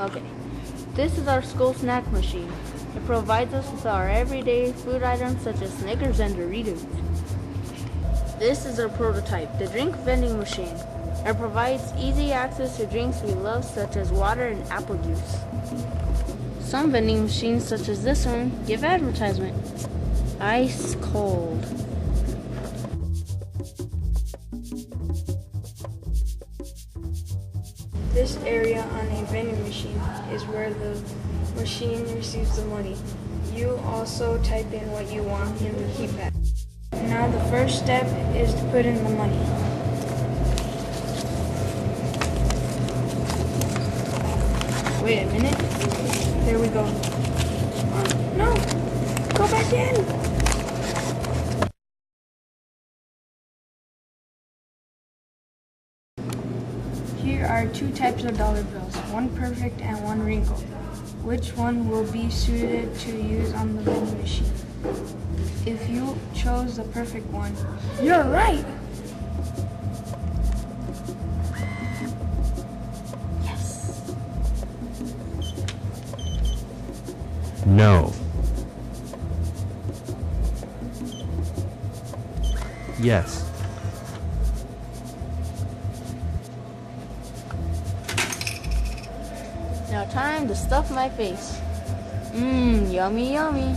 Okay, this is our school snack machine. It provides us with our everyday food items such as Snickers and Doritos. This is our prototype, the drink vending machine. It provides easy access to drinks we love such as water and apple juice. Some vending machines such as this one give advertisement. Ice cold. This area on a vending machine is where the machine receives the money. You also type in what you want in the keypad. Now the first step is to put in the money. Wait a minute. There we go. Oh, no! Go back in! Here are two types of dollar bills, one perfect and one wrinkled. Which one will be suited to use on the vending machine? If you chose the perfect one, you're right! Yes. No. Yes. Now time to stuff my face. Mmm, yummy, yummy.